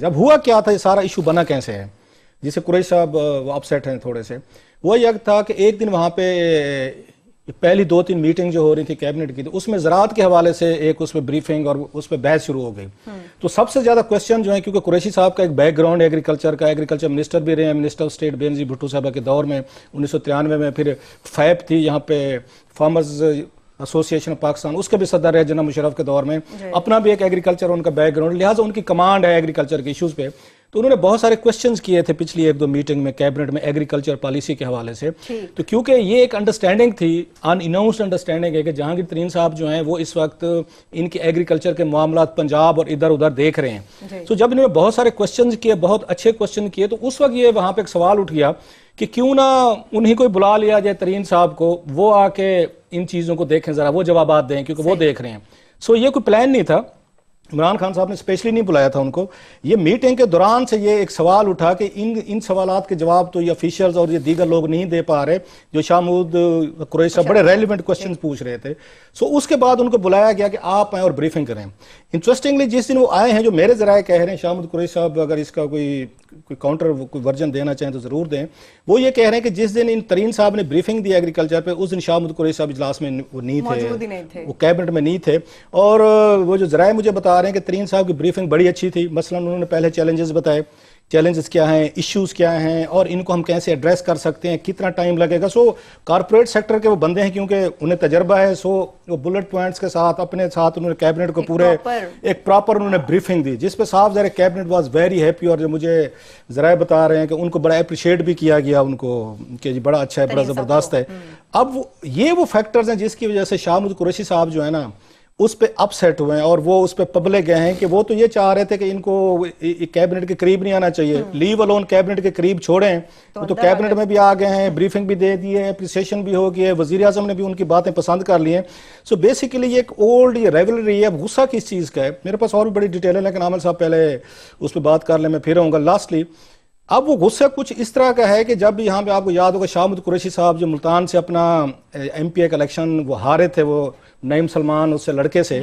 अब हुआ क्या था, ये सारा इशू बना कैसे है, जिसे कुरैशी साहब अपसेट हैं थोड़े से। वो यह था कि एक दिन वहाँ पे पहली 2-3 मीटिंग जो हो रही थी कैबिनेट की, तो उसमें ज़राअत के हवाले से एक उसमें ब्रीफिंग और उस पर बहस शुरू हो गई। तो सबसे ज़्यादा क्वेश्चन जो है, क्योंकि कुरैशी साहब का एक बैकग्राउंड एग्रीकल्चर का, एग्रीकल्चर मिनिस्टर भी रहे हैं, minister of state Benazir Bhutto साहब के दौर में 1993 में, फिर फैब थी यहाँ पे फार्मर्स एसोसिएशन पाकिस्तान, उसके भी सदर है जनाब मुशर्रफ के दौर में, अपना भी एक एग्रीकल्चर उनका बैकग्राउंड, लिहाजा उनकी कमांड है एग्रीकल्चर के इश्यूज़ पे। तो उन्होंने बहुत सारे क्वेश्चंस किए थे पिछली 1-2 मीटिंग में कैबिनेट में एग्रीकल्चर पॉलिसी के हवाले से। तो क्योंकि ये एक अंडरस्टैंडिंग थी, अनअनाउंस्ड अंडरस्टैंडिंग है कि जहांगीर तरीन साहब जो हैं वो इस वक्त इनके एग्रीकल्चर के मामलात पंजाब और इधर उधर देख रहे हैं। तो जब इन्होंने बहुत सारे क्वेश्चन किए, बहुत अच्छे क्वेश्चन किए, तो उस वक्त ये वहाँ पे एक सवाल उठ गया कि क्यों ना उन्हीं को बुला लिया जाए, तरीन साहब को, वो आके इन चीज़ों को देखें, ज़रा वो जवाबात दें, क्योंकि वो देख रहे हैं। सो ये कोई प्लान नहीं था, इमरान खान साहब ने स्पेशली नहीं बुलाया था उनको। ये मीटिंग के दौरान से ये एक सवाल उठा कि इन सवालात के जवाब तो ये ऑफिशियल्स और ये दीगर लोग नहीं दे पा रहे, जो शाह महमूद कुरैशी साहब बड़े रेलिवेंट क्वेश्चंस पूछ रहे थे। सो उसके बाद उनको बुलाया गया कि आप आए और ब्रीफिंग करें। इंटरेस्टिंगली जिस दिन वो आए हैं, जो मेरे ज़राए कह रहे हैं, शाह महमूद कुरैशी साहब अगर इसका कोई काउंटर कोई वर्जन देना चाहें तो ज़रूर दें, वो ये कह रहे हैं कि जिस दिन इन तरीन साहब ने ब्रीफिंग दी एग्रीकल्चर पे, उस दिन शाह महमूद कुरैशी साहब इजलास में वो नहीं थे, वो कैबिनेट में नहीं थे। और वो जो ज़राए मुझे बता रहे हैं कि तरीन साहब की ब्रीफिंग बड़ी अच्छी थी। मसलन उन्होंने पहले चैलेंजेस बताए, चैलेंजेस क्या हैं, इश्यूज़ क्या हैं, और इनको हम कैसे एड्रेस कर सकते हैं, कितना टाइम लगेगा। सो कॉर्पोरेट सेक्टर के वो बंदे हैं, क्योंकि उन्हें तजर्बा है। सो वो बुलेट पॉइंट्स के साथ अपने साथ उन्होंने कैबिनेट को पूरे एक प्रॉपर उन्होंने ब्रीफिंग दी, जिस पे साफ ज़रा कैबिनेट वाज वेरी हैप्पी। और जो मुझे ज़रा बता रहे हैं कि उनको बड़ा अप्रिशिएट भी किया गया उनको, कि जी बड़ा अच्छा है, बड़ा ज़बरदस्त है। अब ये वो फैक्टर्स हैं जिसकी वजह से शाह महमूद कुरैशी साहब जो है ना उस पे अपसेट हुए हैं, और वो उस पे पब्लिक गए हैं कि वो तो ये चाह रहे थे कि इनको कैबिनेट के करीब नहीं आना चाहिए, लीव अलोन कैबिनेट के करीब छोड़ें। तो कैबिनेट में भी आ गए हैं, ब्रीफिंग भी दे दी है, अप्रिसिएशन भी हो गई है, वजीर आजम ने भी उनकी बातें पसंद कर ली हैं। सो बेसिकली ये एक ओल्ड ये रेवलरी है। गुस्सा किस चीज़ का है, मेरे पास और भी बड़ी डिटेल है, लेकिन आमिर साहब पहले उस पर बात कर लें, मैं फिर आऊँगा लास्टली। अब वो गुस्सा कुछ इस तरह का है कि जब यहाँ पे आपको याद होगा, शाह महमूद कुरैशी साहब जो मुल्तान से अपना MPA का इलेक्शन वो हारे थे, वो नईम सलमान उससे लड़के से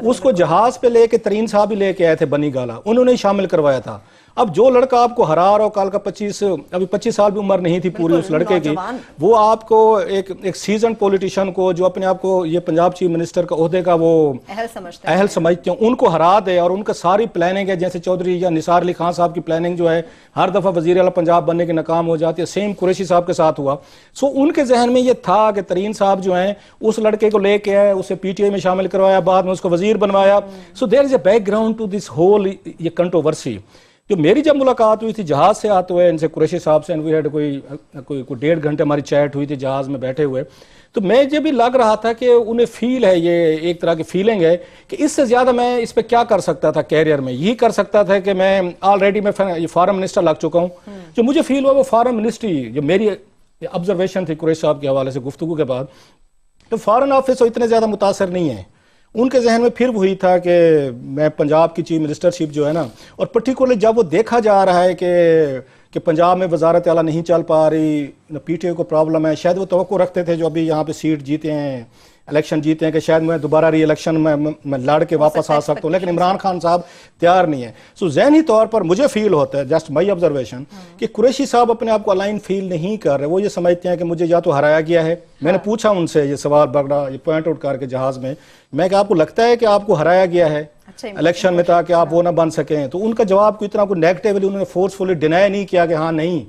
उसको जहाज पे लेके तरीन साहब ही लेके आए थे, बनी गाला उन्होंने ही शामिल करवाया था। अब जो लड़का आपको हरा रहा हो, कल का 25 साल भी उम्र नहीं थी पूरी उस लड़के की, वो आपको एक सीजन पॉलिटिशियन को, जो अपने आप को ये पंजाब चीफ मिनिस्टर का ओहदे का वो अहल समझते हैं, उनको हरा दे। और उनका सारी प्लानिंग है, जैसे चौधरी या निसार अली खान साहब की प्लानिंग जो है हर दफा वजीर आला पंजाब बनने की नाकाम हो जाती है, सेम कुरैशी साहब के साथ हुआ। सो उनके जहन में ये था कि तरीन साहब जो है उस लड़के को लेके आए, उसे PTI में शामिल करवाया, बाद में उसको वजीर बनवाया। So there is a background to this whole ये कंट्रोवर्सी। जो मेरी जब मुलाकात हुई थी जहाज से आते हुए इनसे, कुरैशी साहब से, वी हैड कोई 1.5 घंटे हमारी चैट हुई थी जहाज में बैठे हुए, तो मैं भी लग रहा था कि उन्हें फील है, ये एक तरह की फीलिंग है कि इससे ज्यादा मैं इस पे क्या कर सकता था कैरियर में। यही कर सकता था कि मैं ऑलरेडी मैं फॉरेन मिनिस्टर लग चुका हूँ। जो मुझे फील हुआ वो फॉरेन मिनिस्ट्री, जो मेरी ऑब्जर्वेशन थी कुरैशी साहब के हवाले से गुफ्तगू के बाद, तो फॉरेन ऑफिस तो इतने ज्यादा मुतासर नहीं है। उनके जहन में फिर वही था कि मैं पंजाब की चीफ मिनिस्टरशिप जो है ना, और पर्टिकुलरली जब वो देखा जा रहा है कि पंजाब में वजारत आला नहीं चल पा रही, PTI को प्रॉब्लम है, शायद वो तवक्को रखते थे जो अभी यहाँ पे सीट जीते हैं, इलेक्शन जीते हैं, कि शायद मैं दोबारा री इलेक्शन में लड़ के वापस आ सकता हूँ, लेकिन इमरान खान साहब तैयार नहीं है। सो ज़हनी तौर पर मुझे फील होता है, जस्ट माई ऑब्जर्वेशन, कि कुरैशी साहब अपने आप को अलाइन फील नहीं कर रहे। वो ये समझते हैं कि मुझे या तो हराया गया है। मैंने पूछा उनसे ये सवाल बगड़ा, ये पॉइंट आउट करके जहाज में, मैं कि आपको लगता है कि आपको हराया गया है इलेक्शन में, ताकि आप वो ना बन सकें? तो उनका जवाब को इतना नेगेटिवली उन्होंने फोर्सफुली डिनाई नहीं किया कि हाँ नहीं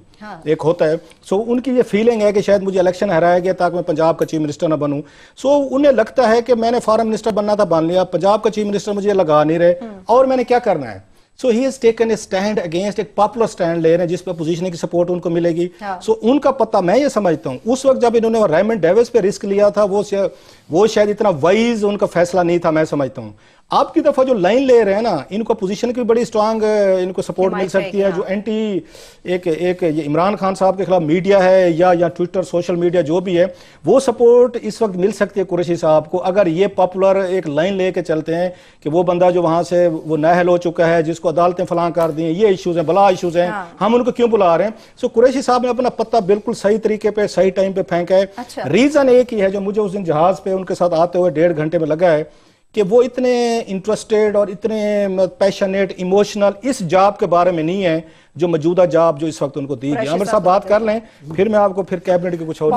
एक होता है। सो उनकी ये फीलिंग है कि शायद मुझे इलेक्शन हराया गया ताकि मैं पंजाब का चीफ मिनिस्टर ना बनूं। सो उन्हें लगता है कि मैंने फॉरेन मिनिस्टर बनना था, बन लिया, पंजाब का चीफ मिनिस्टर मुझे लगा नहीं रहे, और मैंने क्या करना है। So he has taken a stand against, एक पॉपुलर स्टैंड ले रहे हैं जिस पर अपोजिशन की सपोर्ट उनको मिलेगी। सो उनका पता, मैं ये समझता हूँ उस वक्त जब इन्होंने रेमंड डेविस पे रिस्क लिया था, वो शायद इतना वाइज उनका फैसला नहीं था, मैं समझता हूँ। आपकी दफा जो लाइन ले रहे हैं ना, इनको पोजीशन की बड़ी स्ट्रांग इनको सपोर्ट मिल सकती है। जो एंटी एक ये इमरान खान साहब के खिलाफ मीडिया है या ट्विटर सोशल मीडिया जो भी है, वो सपोर्ट इस वक्त मिल सकती है कुरैशी साहब को, अगर ये पॉपुलर एक लाइन लेके चलते हैं कि वो बंदा जो वहां से वो नाअहल हो चुका है, जिसको अदालतें फलां कर दी हैं, ये इश्यूज हैं, बला इश्यूज हैं, हम उनको क्यों बुला रहे हैं। सो कुरैशी साहब ने अपना पत्ता बिल्कुल सही तरीके पे सही टाइम पे फेंका है। रीजन एक ही है जो मुझे उस दिन जहाज पे उनके साथ आते हुए 1.5 घंटे में लगा है کہ وہ اتنے انٹرسٹیڈ اور اتنے پیشنیٹ ایموشنل اس جاب کے بارے میں نہیں ہے جو موجودہ جاب جو اس وقت ان کو دی گئی. عامر صاحب بات کر لیں، پھر میں آپ کو پھر کیبنٹ کے کچھ اور